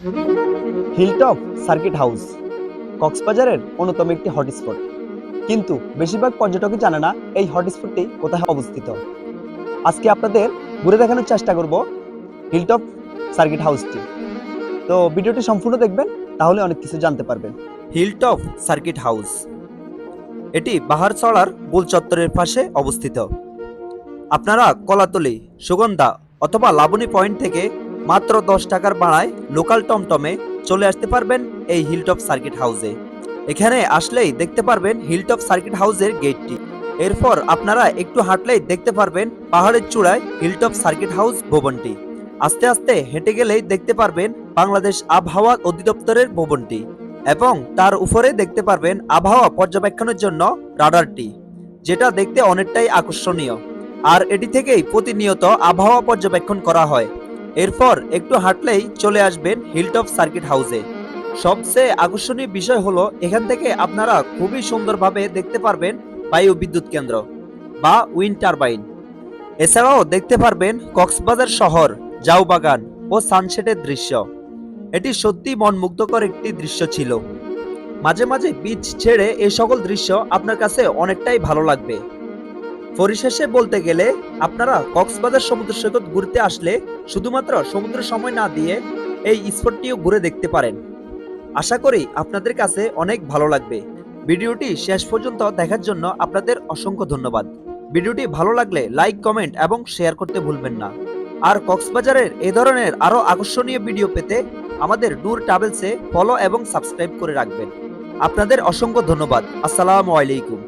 Hilltop circuit house কক্সবাজারের অন্যতম একটি হটস্পট, কিন্তু বেশিরভাগ পর্যটকই জানে না এই হটস্পটটি কোথায় অবস্থিত। আজকে আপনাদের ঘুরে দেখানোর চেষ্টা করব হিলটপ সার্কিট হাউসটি। তো ভিডিওটি সম্পূর্ণ দেখবেন, তাহলে অনেক কিছু জানতে পারবেন। হিলটপ সার্কিট হাউস এটি বাহারছড়ার গোল চত্বরের পাশে অবস্থিত। আপনারা কলাতলি, সুগন্ধা অথবা লাবণী পয়েন্ট থেকে মাত্র 10 টাকার ভাড়ায় লোকাল টমটমে চলে আসতে পারবেন এই হিলটপ সার্কিট হাউসে। এখানে আসলেই দেখতে পারবেন হিলটপ সার্কিট হাউসের গেটটি। এরপর আপনারা একটু হাঁটলেই দেখতে পারবেন পাহাড়ের চূড়ায় হিলটপ সার্কিট হাউস ভবনটি। আস্তে আস্তে হেঁটে গেলেই দেখতে পারবেন বাংলাদেশ আবহাওয়া অধিদপ্তরের ভবনটি, এবং তার উপরে দেখতে পারবেন আবহাওয়া পর্যবেক্ষণের জন্য রাডারটি, যেটা দেখতে অনেকটাই আকর্ষণীয়। আর এটি থেকেই প্রতিনিয়ত আবহাওয়া পর্যবেক্ষণ করা হয়। এরপর একটু হাঁটলেই চলে আসবেন হিলটপ সার্কিট হাউসে। সবচেয়ে আকর্ষণীয় বিষয় হলো এখান থেকে আপনারা খুবই সুন্দরভাবে দেখতে পারবেন বায়ু বিদ্যুৎ কেন্দ্র বা উইন্ড টারবাইন। এছাড়াও দেখতে পারবেন কক্সবাজার শহর, জাউবাগান ও সানসেটের দৃশ্য। এটি সত্যি মনমুগ্ধকর একটি দৃশ্য ছিল। মাঝে মাঝে বিচ ছেড়ে এই সকল দৃশ্য আপনার কাছে অনেকটাই ভালো লাগবে। পরিশেষে বলতে গেলে আপনারা কক্সবাজার সমুদ্র সৈকত ঘুরতে আসলে শুধুমাত্র সমুদ্র সময় না দিয়ে এই স্পটটিও ঘুরে দেখতে পারেন। আশা করি আপনাদের কাছে অনেক ভালো লাগবে। ভিডিওটি শেষ পর্যন্ত দেখার জন্য আপনাদের অসংখ্য ধন্যবাদ। ভিডিওটি ভালো লাগলে লাইক, কমেন্ট এবং শেয়ার করতে ভুলবেন না। আর কক্সবাজারের এ ধরনের আরো আকর্ষণীয় ভিডিও পেতে আমাদের নূর ট্রাভেলসে ফলো এবং সাবস্ক্রাইব করে রাখবেন। আপনাদের অসংখ্য ধন্যবাদ। আসসালামু আলাইকুম।